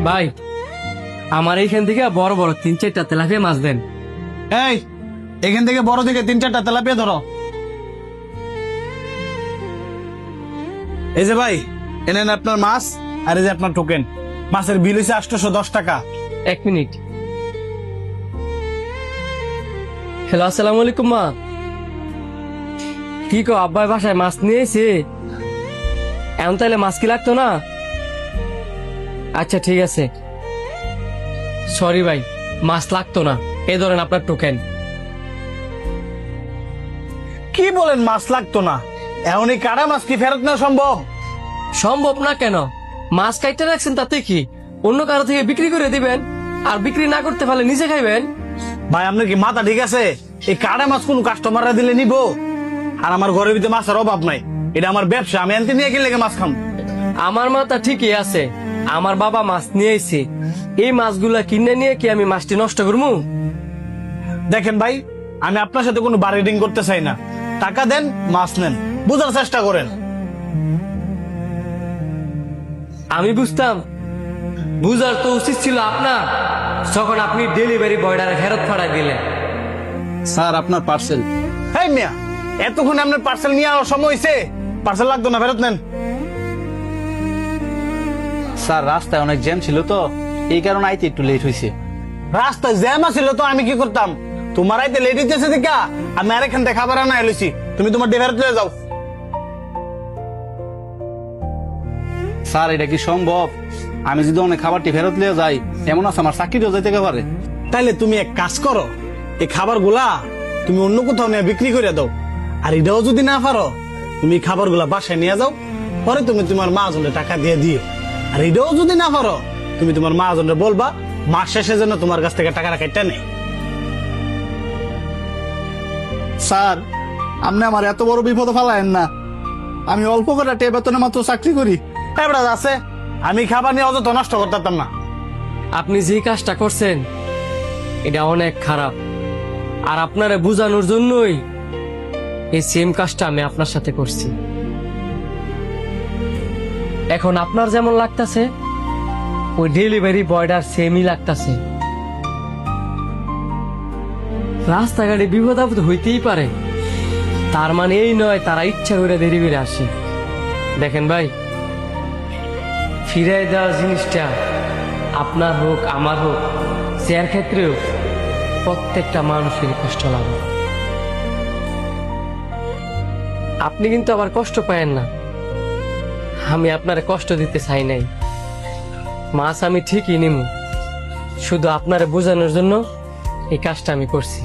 ভাই আমার এইখান থেকে বড় বড় 3-4টা তেলাপিয়া মাছ দেন। এই এখান থেকে বড় থেকে 3-4টা তেলাপিয়া ধরো। এই যে ভাই, এনেন আপনার মাছ, আর এই যে আপনার টোকেন। মাছের বিল হয়েছে 810 টাকা। 1 মিনিট। হ্যালো, আসসালামু আলাইকুম মা। কি কো আব্বাই বাসায় মাছ নিয়ে এসে? এখন তাইলে মাছ কি লাগতো না? আচ্ছা ঠিক আছে, সরি ভাই, মাছ লাগতো না। এই ধরেন আপনার টোকেন। কি বলেন মাছ লাগতো না? এখন এই কাটা মাছ কি ফেরত নেওয়া সম্ভব? সম্ভব না কেন? মাছ কাইটে রাখছেন তাতে কি? অন্য কারো থেকে বিক্রি করে দিবেন, আর বিক্রি না করতে পারলে নিজে খাইবেন। ভাই আপনার কি মাথা ঠিক আছে? এই কাটা মাছ কোন কাস্টমাররা দিলে নিবো? আর আমার ঘরের ভিতরে মাছের অভাব নাই, এটা আমার ব্যবসা, আমি আনতে নিয়ে গেলে মাছ খাম। আমার মাথা ঠিকই আছে, আমার বাবা মাছ নিয়ে আইছে। এই মাছগুলা কিনে নিয়ে কি আমি মাছটি নষ্ট করবো? দেখেন ভাই, আমি আপনার সাথে কোনো বার্গেনিং করতে চাই না। টাকা দেন, মাছ নেন, বোঝার চেষ্টা করেন। আমি বুঝতাম, বুঝার তো উচিত ছিল আপনার, যখন আপনি ডেলিভারি বয়ডারে ফেরত ফাড়াই দিলেন। স্যার আপনার পার্সেল। এই মিয়া, এতক্ষণ আপনার পার্সেল নিয়ে আসার সময় হয়েছে? পার্সেল লাগতো না, ফেরত নেন। স্যার রাস্তায় অনেক জ্যাম ছিল তো, এই কারণে আইতে একটু লেট হয়েছে। রাস্তায় জ্যাম আছিল তো আমি কি করতাম? তোমার আইতে লেট হইতেছে দেখা আমি আরেকখান থেকে খাবার আনা এলেছি। তুমি তোমার ডেলিভারি লয়ে যাও। স্যার এটা কি সম্ভব? আমি যদি অনেক খাবারটি ফেরত নিয়ে যাই, এমন আছে আমার চাকরিও যাইতে পারে। তাইলে তুমি এক কাজ করো, এই খাবারগুলা তুমি অন্য কোথাও নিয়ে বিক্রি করে দাও। আর এটাও যদি না পারো, তুমি খাবারগুলা বাসায় নিয়ে যাও, পরে তুমি তোমার মা-জনের টাকা দিয়ে দিও। আর এটাও যদি না পারো, তুমি তোমার মা-জনের বলবা মাস শেষে যেন তোমার কাছ থেকে টাকা রাখাইটা নেই। স্যার আপনি আমার এত বড় বিপদ ফেলায়েন না। আমি অল্প করে বেতনে মাত্র চাকরি করি। এবার আছে, আমি খাবার নিয়ে অযথা নষ্ট করতাম না। আপনি যে কাজটা করছেন এটা অনেক খারাপ, আর আপনারে বোঝানোর জন্যই এই সেম কাজটা আমি আপনার সাথে করছি। এখন আপনার যেমন লাগতাছে, ওই ডেলিভারি বয়টার সেমই লাগতাছে। রাস্তাঘাটে বিপদ আপদ হইতেই পারে, তার মানে এই নয় তারা ইচ্ছা করে দেরি করে আসে। দেখেন ভাই, ফিরাই দেওয়ার জিনিসটা আপনার হোক আমার হোক, যার ক্ষেত্রেও প্রত্যেকটা মানুষের কষ্ট লাগে। আপনি কিন্তু আবার কষ্ট পায়েন না, আমি আপনার কষ্ট দিতে চাই নাই। মাছ আমি ঠিকই নিব, শুধু আপনারে বোঝানোর জন্য এই কাজটা আমি করছি।